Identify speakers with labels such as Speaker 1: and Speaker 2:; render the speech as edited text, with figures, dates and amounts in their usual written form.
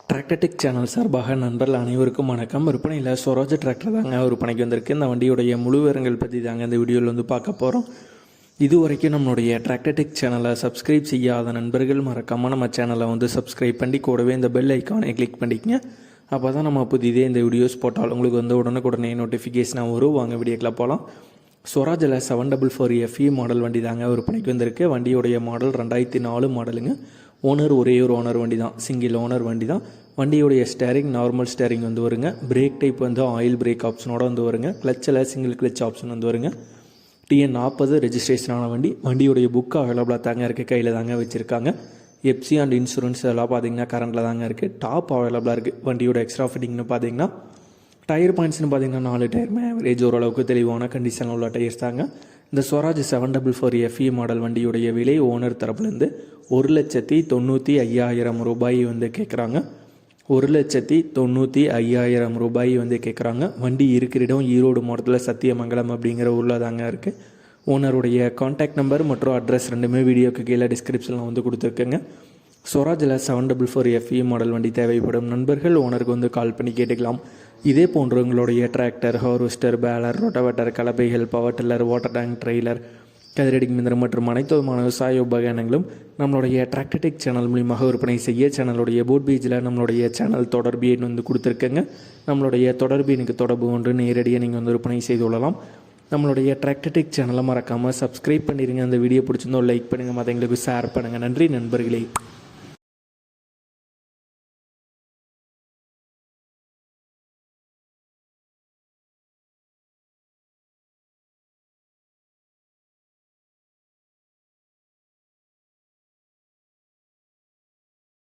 Speaker 1: Tractor Tech channel சார்பாக நண்பர்கள் அனைவருக்கும் வணக்கம். விற்பனையில் ஸ்வராஜ் டிராக்டர் தாங்க விற்பனைக்கு வந்திருக்கு. இந்த வண்டியுடைய முழு விவரங்கள் பற்றி தாங்க இந்த வீடியோவில் வந்து பார்க்க போகிறோம். இது வரைக்கும் நம்மளுடைய டிராக்டர்டெக் சேனலை சப்ஸ்கிரைப் செய்யாத நண்பர்கள் மறக்காமல் நம்ம சேனலை வந்து சப்ஸ்கிரைப் பண்ணி கூடவே இந்த பெல் ஐக்கானை கிளிக் பண்ணிக்கங்க. அப்போ தான் நம்ம புதிதே இந்த வீடியோஸ் போட்டால் உங்களுக்கு வந்து உடனுக்குடனே நோட்டிஃபிகேஷனாக வரும். வாங்க வீடியோக்கில் போகலாம். ஸ்வராஜில் 744 FE மாடல் வண்டி தாங்க விற்பனைக்கு வந்திருக்கு. வண்டியுடைய மாடல் 2004 மாடலுங்க. ஓனர் ஒரே ஒரு ஓனர் வண்டி தான், சிங்கிள் ஓனர் வண்டி தான். வண்டியுடைய ஸ்டேரிங் நார்மல் ஸ்டேரிங் வந்து வருங்க. பிரேக் டைப் வந்து ஆயில் பிரேக் ஆப்ஷனோட வந்து வருங்க. கிளச்சில் சிங்கிள் கிளச் ஆப்ஷன் வந்து வருங்க. TN 40 ரெஜிஸ்ட்ரேஷனான வண்டி. வண்டியுடைய புக்கு அவைலபிளாக தாங்க இருக்குது, கையில் தாங்க வச்சுருக்காங்க. எஃப்சி அண்ட் இன்சூரன்ஸ் எல்லாம் பார்த்தீங்கன்னா கரண்டில் தாங்க இருக்குது. டாப் அவைலபிளாக இருக்குது. வண்டியோட எக்ஸ்ட்ரா ஃபிட்டிங்னு பார்த்தீங்கன்னா டயர் பாயிண்ட்ஸ்னு பார்த்தீங்கன்னா 4 டயருமே ஆவரேஜ் ஓரளவுக்கு தெளிவான கண்டிஷனில் உள்ள டயர்ஸ் தாங்க. இந்த ஸ்வராஜ் 744 FE மாடல் வண்டியுடைய விலை ஓனர் தரப்புலேருந்து 1,95,000 ரூபாய் வந்து கேட்குறாங்க. 1,95,000 ரூபாய் வந்து கேட்குறாங்க. வண்டி இருக்கிற இடம் ஈரோடு மாவட்டத்தில் சத்தியமங்கலம் அப்படிங்கிற ஊரில் தாங்க இருக்குது. ஓனருடைய கான்டாக்ட் நம்பர் மற்றும் அட்ரஸ் ரெண்டுமே வீடியோக்கு கீழே டிஸ்கிரிப்ஷனில் வந்து கொடுத்துருக்குங்க. ஸ்வராஜில் 744 FE மாடல் வண்டி தேவைப்படும் நண்பர்கள் ஓனருக்கு வந்து கால் பண்ணி கேட்டுக்கலாம். இதே போன்று உங்களுடைய டிராக்டர், ஹார்வெஸ்டர், பேலர், ரொட்டவேட்டர், கலப்பைகள், power tiller, water tank, trailer, கதிரடிக்கும் இயந்திரம் மற்றும் அனைத்து விதமான விவசாய உபகரணங்களும் நம்மளுடைய டிராக்டர்டெக் சேனல் மூலியமாக விற்பனை செய்ய சேனலுடைய போட் பேஜில் நம்மளுடைய சேனல் தொடர்பு எண் வந்து கொடுத்துருக்கேங்க. நம்மளுடைய தொடர்பு எனக்கு தொடர்பு ஒன்று நேரடியாக நீங்கள் வந்து விற்பனை செய்து கொள்ளலாம். நம்மளுடைய டிராக்டர்டெக் சேனலை மறக்காமல் சப்ஸ்கிரைப் பண்ணிடுங்க. அந்த வீடியோ பிடிச்சிருந்தோம் லைக் பண்ணுங்கள், மற்றவங்களுக்கு ஷேர் பண்ணுங்கள். நன்றி நண்பர்களே.